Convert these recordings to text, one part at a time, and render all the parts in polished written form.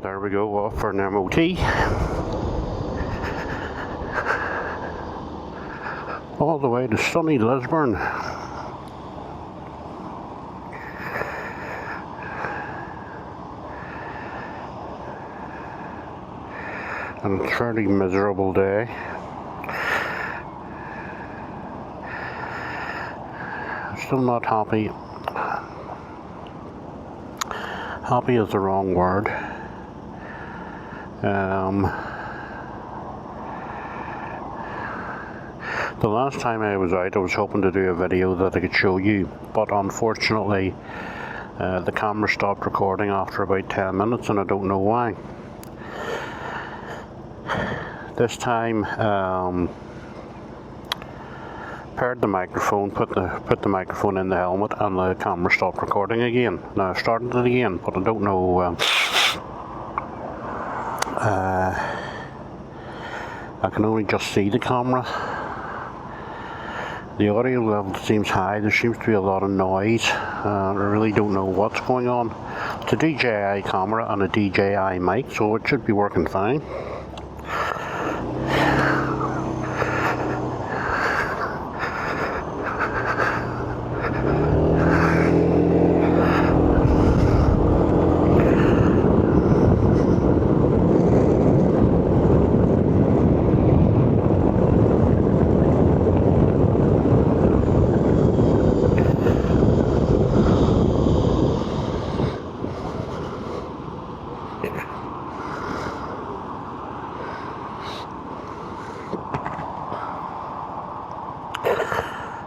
There we go, off for an MOT. All the way to sunny Lisburn. And it's a fairly miserable day. Still not happy. Happy is the wrong word. The last time I was out, I was hoping to do a video that I could show you, but unfortunately the camera stopped recording after about 10 minutes and I don't know why. This time paired the microphone, put the microphone in the helmet, and the camera stopped recording again. Now I started it again, but I don't know. I can only just see the camera. The audio level seems high. There seems to be a lot of noise. I really don't know what's going on. It's a DJI camera and a DJI mic, so it should be working fine.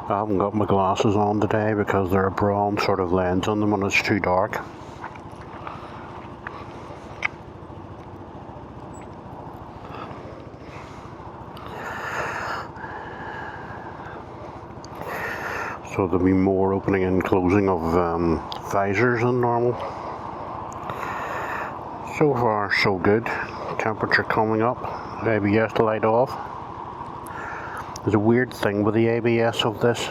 I haven't got my glasses on today because they're a brown sort of lens on them and it's too dark. So there'll be more opening and closing of visors than normal. So far so good. Temperature coming up. ABS light off. There's a weird thing with the ABS of this.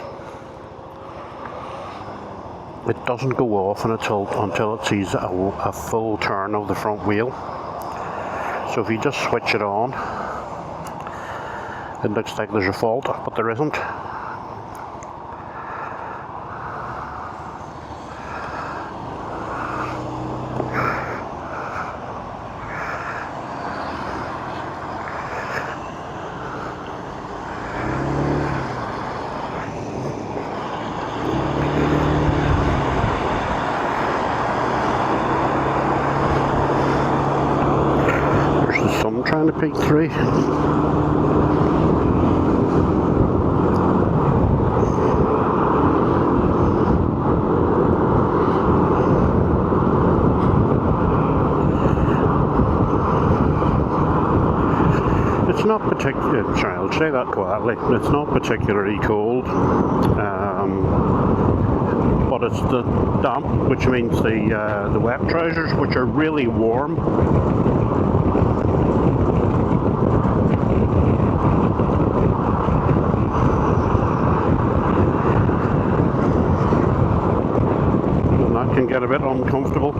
It doesn't go off until it sees a full turn of the front wheel. So if you just switch it on, it looks like there's a fault, but there isn't. Trying to peek through. It's not particularly, sorry, I'll say that quietly, it's not particularly cold, but it's the damp, which means the wet trousers, which are really warm. Can get a bit uncomfortable.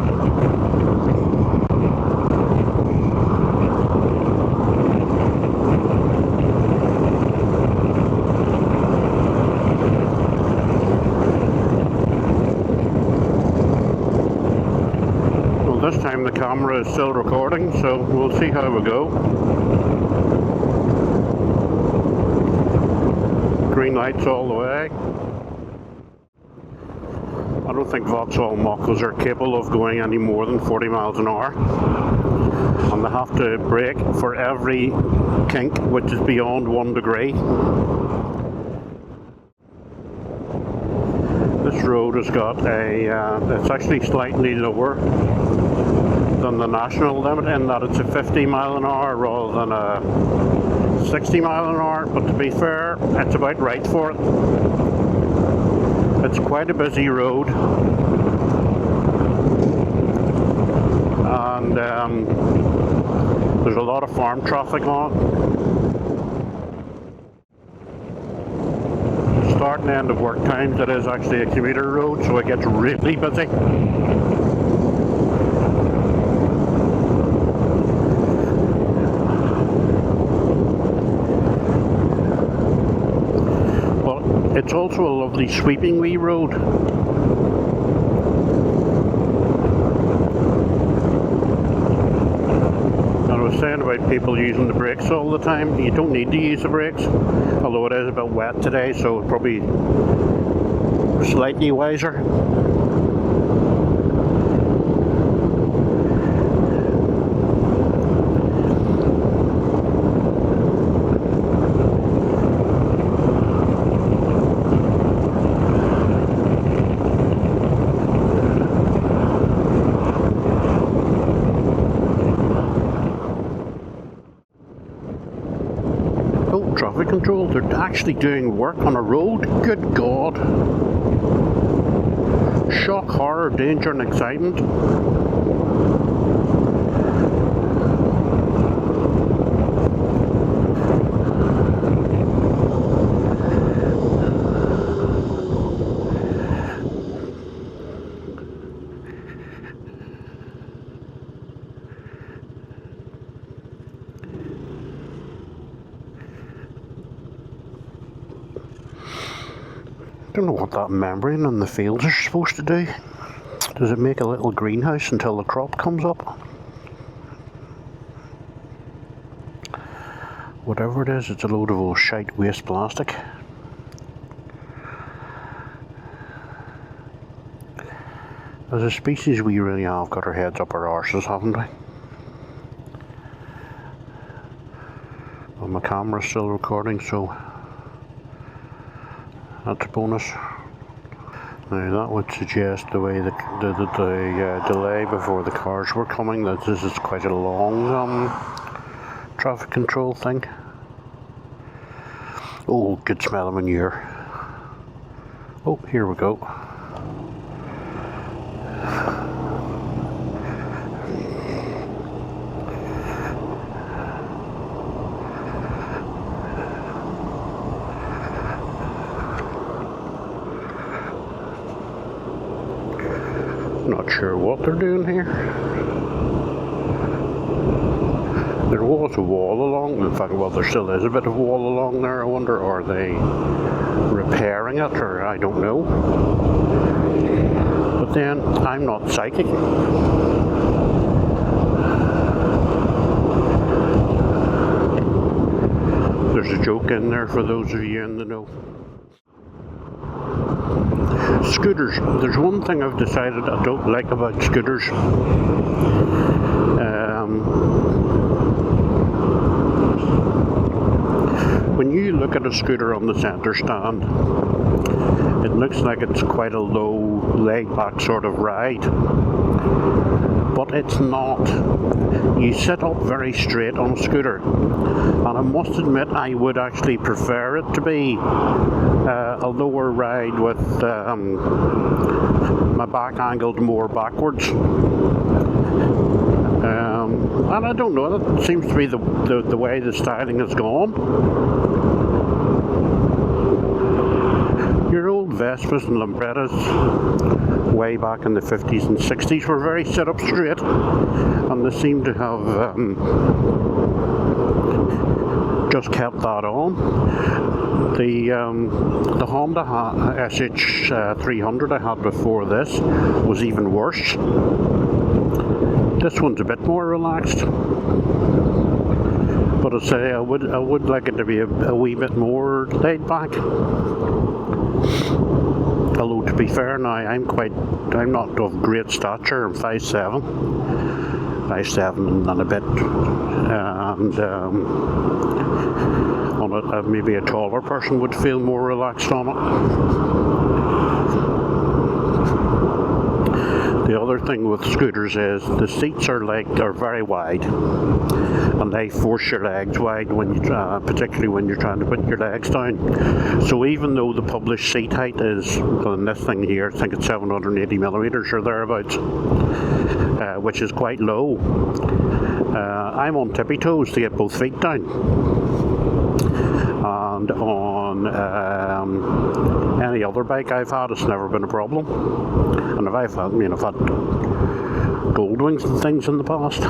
Well, this time the camera is still recording, so we'll see how we go. Green lights all the way. I don't think Vauxhall Machos are capable of going any more than 40 miles an hour. And they have to brake for every kink which is beyond 1 degree. This road has got it's actually slightly lower than the national limit in that it's a 50 mile an hour rather than a 60 mile an hour, but to be fair, it's about right for it. It's quite a busy road, and there's a lot of farm traffic on it. Start and end of work times, it is actually a commuter road, so it gets really busy. It's also a lovely sweeping wee road. And I was saying about people using the brakes all the time. You don't need to use the brakes, although it is a bit wet today, so it's probably slightly wiser. Traffic control, they're actually doing work on a road. Good God. Shock, horror, danger and excitement. I don't know what that membrane on the fields are supposed to do. Does it make a little greenhouse until the crop comes up? Whatever it is, it's a load of old shite waste plastic. As a species, we really have got our heads up our arses, haven't we? Well, my camera's still recording, so that's a bonus. Now that would suggest the way the delay before the cars were coming, that this is quite a long traffic control thing. Oh, good smell of manure. Oh, here we go. Not sure what they're doing here. There was a wall along, in fact, well, there still is a bit of wall along there. I wonder, are they repairing it, or I don't know. But then, I'm not psychic. There's a joke in there for those of you in the know. Scooters. There's one thing I've decided I don't like about scooters. When you look at a scooter on the centre stand, it looks like it's quite a low, laid-back sort of ride. But it's not. You sit up very straight on a scooter, and I must admit I would actually prefer it to be a lower ride with my back angled more backwards. And I don't know, that seems to be the way the styling has gone. Your old Vespas and Lambrettas way back in the 50s and 60s were very set up straight, and they seem to have just kept that on. The Honda SH300 I had before this was even worse. This one's a bit more relaxed, but I say I would like it to be a wee bit more laid back. Although to be fair now, I'm not of great stature. I'm 5'7", 5'7" and a bit, and on it maybe a taller person would feel more relaxed on it. The other thing with scooters is the seats are very wide, and they force your legs wide when you particularly when you're trying to put your legs down. So even though the published seat height is, well, in this thing here, I think it's 780 millimeters or thereabouts, which is quite low, I'm on tippy toes to get both feet down. And on any other bike I've had, it's never been a problem. And I've had Goldwings and things in the past.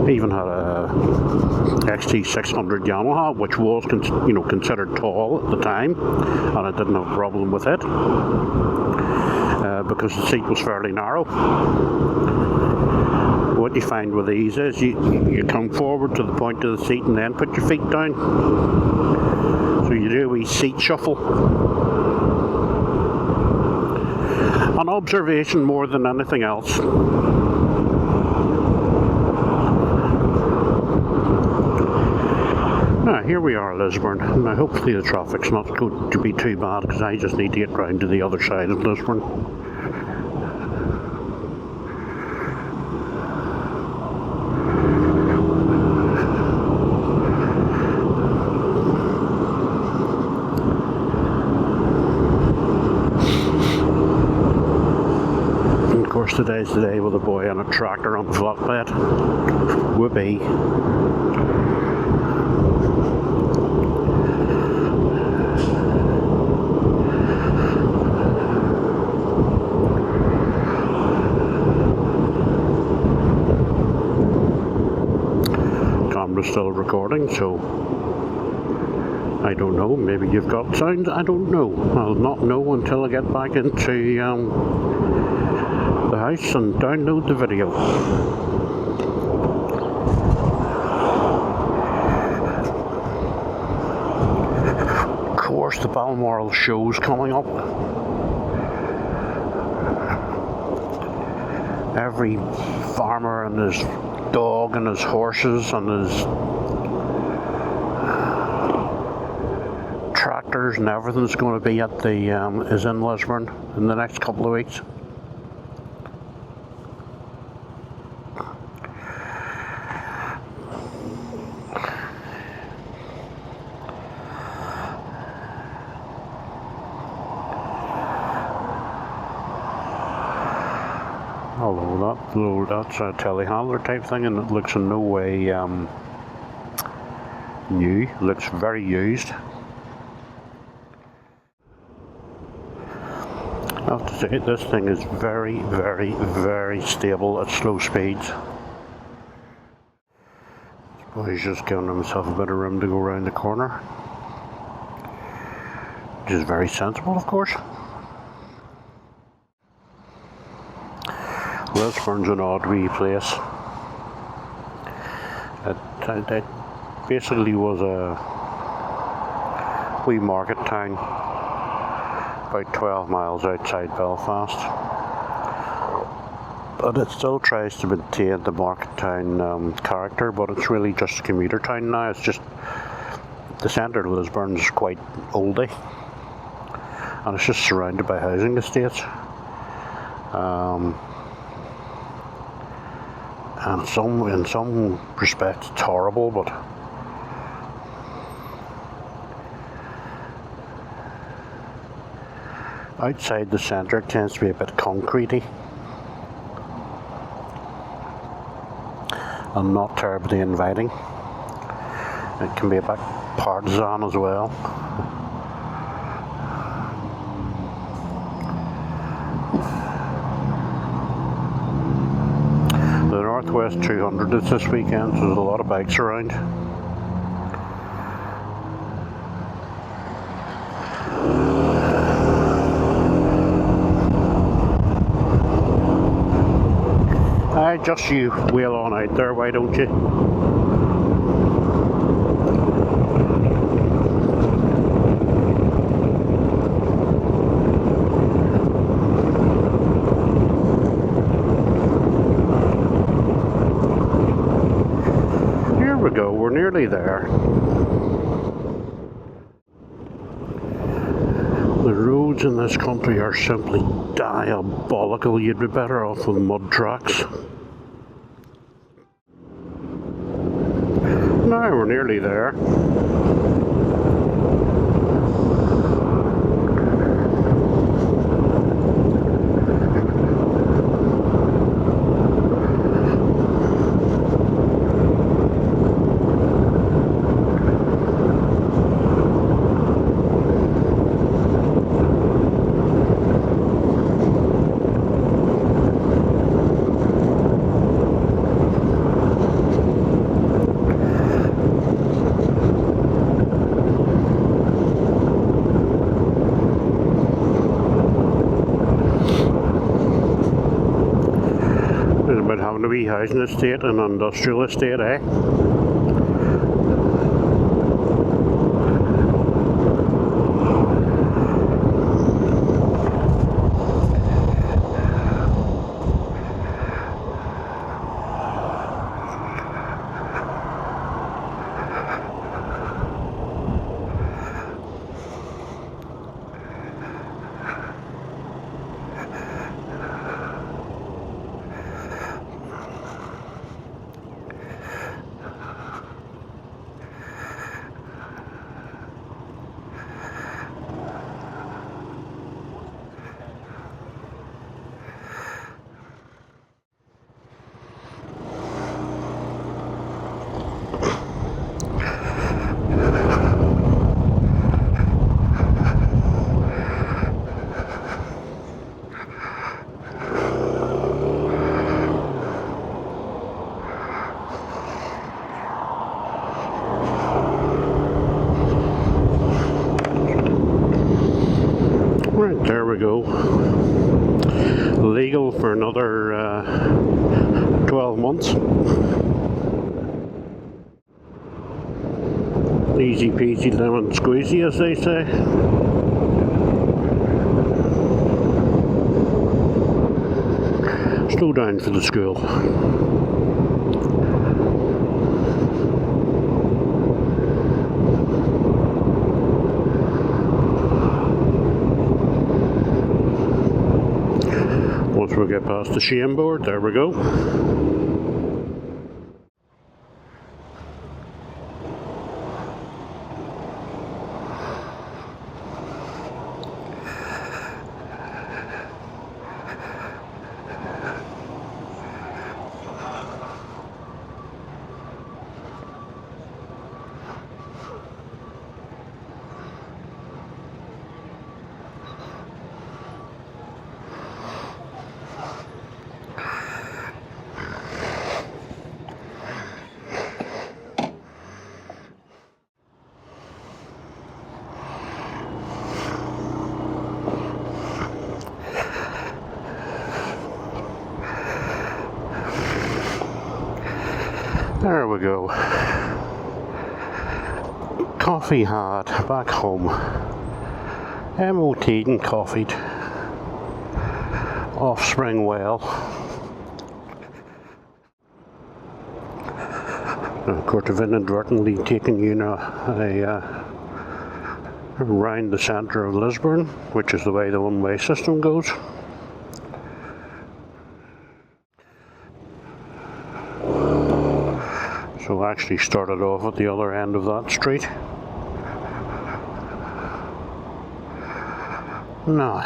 Even had a XT600 Yamaha, which was considered tall at the time, and I didn't have a problem with it because the seat was fairly narrow. What you find with these is you come forward to the point of the seat and then put your feet down. So you do a wee seat shuffle. An observation more than anything else. Now here we are, Lisburn. Now hopefully the traffic's not going to be too bad because I just need to get round to the other side of Lisburn. Of course, today's the day with a boy on a tractor on the flatbed. Whoopee. Camera's still recording, so I don't know. Maybe you've got sound. I don't know. I'll not know until I get back into the house and download the video. Of course, the Balmoral show's coming up. Every farmer and his dog and his horses and his tractors and everything's going to be at the is in Lisburn in the next couple of weeks. Although that's a telehandler type thing, and it looks in no way new. It looks very used. I have to say, this thing is very, very, very stable at slow speeds. Well, he's just giving himself a bit of room to go around the corner, which is very sensible, of course. Lisburn's an odd wee place. It basically was a wee market town about 12 miles outside Belfast, but it still tries to maintain the market town character, but it's really just a commuter town now. It's just the centre of Lisburn is quite oldie, and it's just surrounded by housing estates. And in some respects it's horrible, but outside the centre it tends to be a bit concretey and not terribly inviting. It can be a bit partisan as well. Northwest 200 is this weekend, so there's a lot of bikes around. Just you wheel on out there, why don't you? We're nearly there. The roads in this country are simply diabolical. You'd be better off with mud tracks. Now we're nearly there. a wee housing estate, an industrial estate, eh? Right, there we go. Legal for another 12 months. Easy peasy lemon squeezy, as they say. Slow down for the school. Once we get past the shame board, there we go. There we go. Coffee had back home. MOT'd and coffee'd. Offspring well. Of course, I've inadvertently taken you around the centre of Lisburn, which is the way the one-way system goes. So I actually started off at the other end of that street. Now,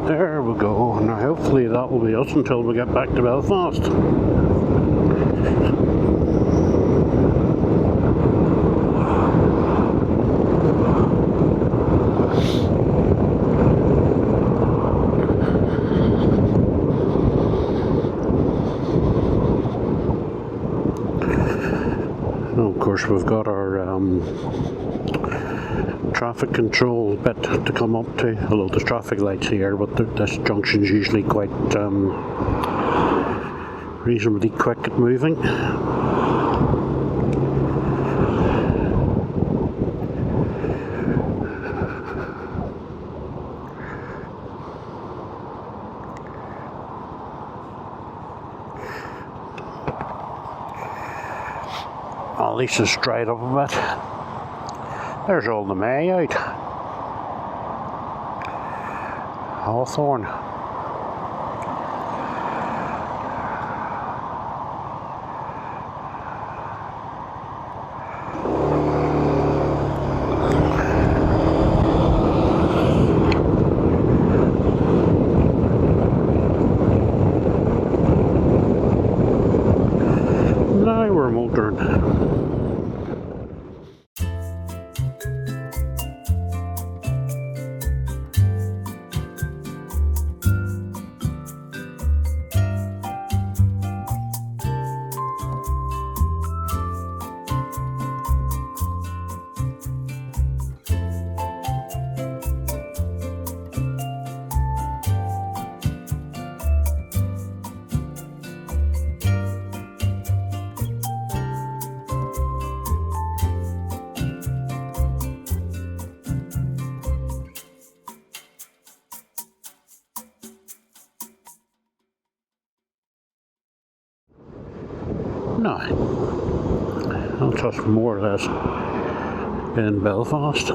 there we go. Now hopefully that will be us until we get back to Belfast. Of course, we've got our traffic control bit to come up to, although there's traffic lights here, but this junction's usually quite reasonably quick at moving. At least it's dried up a bit. There's all the May out. Hawthorn. Now we're motoring. No, I'll just more or less in Belfast.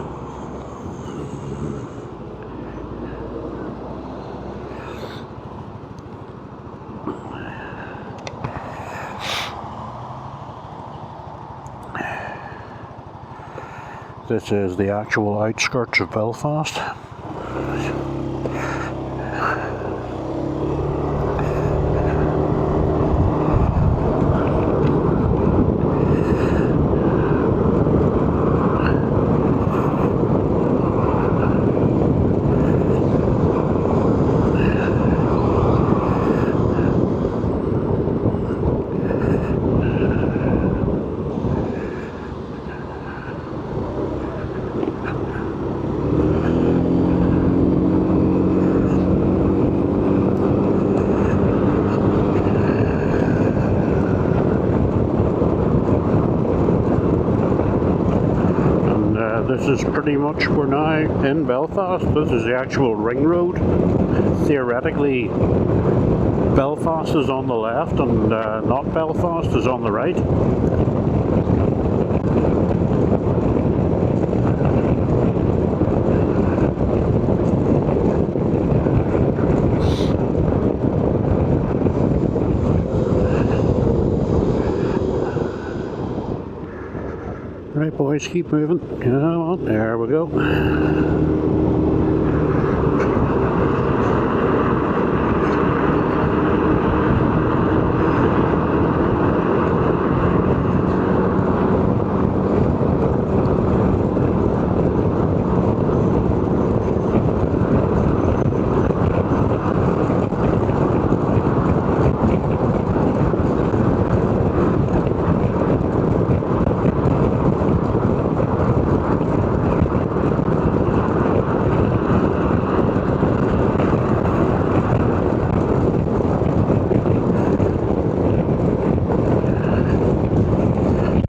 This is the actual outskirts of Belfast. This is pretty much, we're now in Belfast. This is the actual ring road. Theoretically, Belfast is on the left and not Belfast is on the right. Right boys, keep moving. Come on, there we go.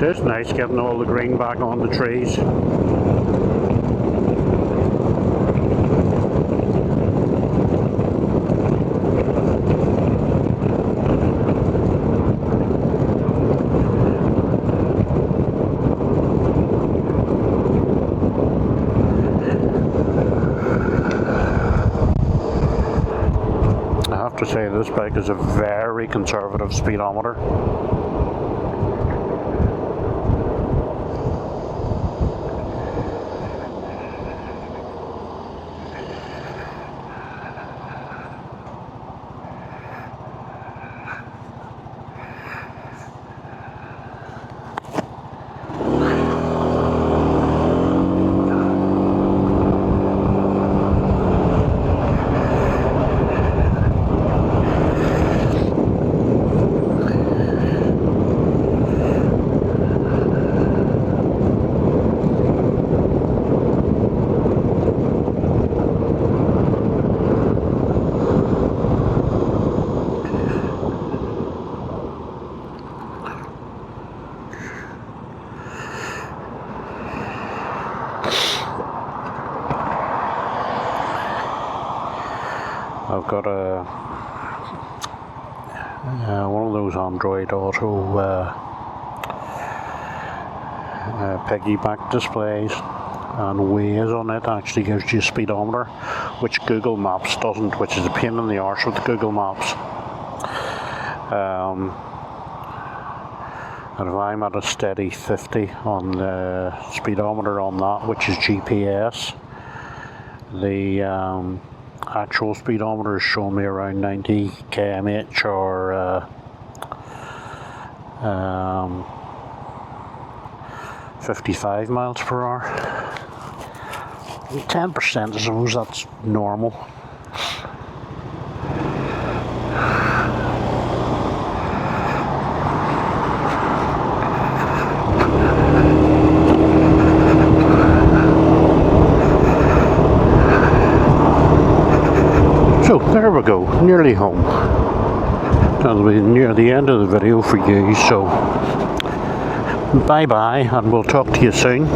It's nice getting all the green back on the trees. I have to say this bike is a very conservative speedometer. I've got one of those Android Auto piggyback displays, and Waze on it actually gives you a speedometer, which Google Maps doesn't, which is a pain in the arse with Google Maps. And if I'm at a steady 50 on the speedometer on that, which is GPS, the actual speedometer is showing me around 90 km/h or 55 miles per hour. 10%, I suppose that's normal. So there we go, nearly home. That'll be near the end of the video for you, so bye bye, and we'll talk to you soon.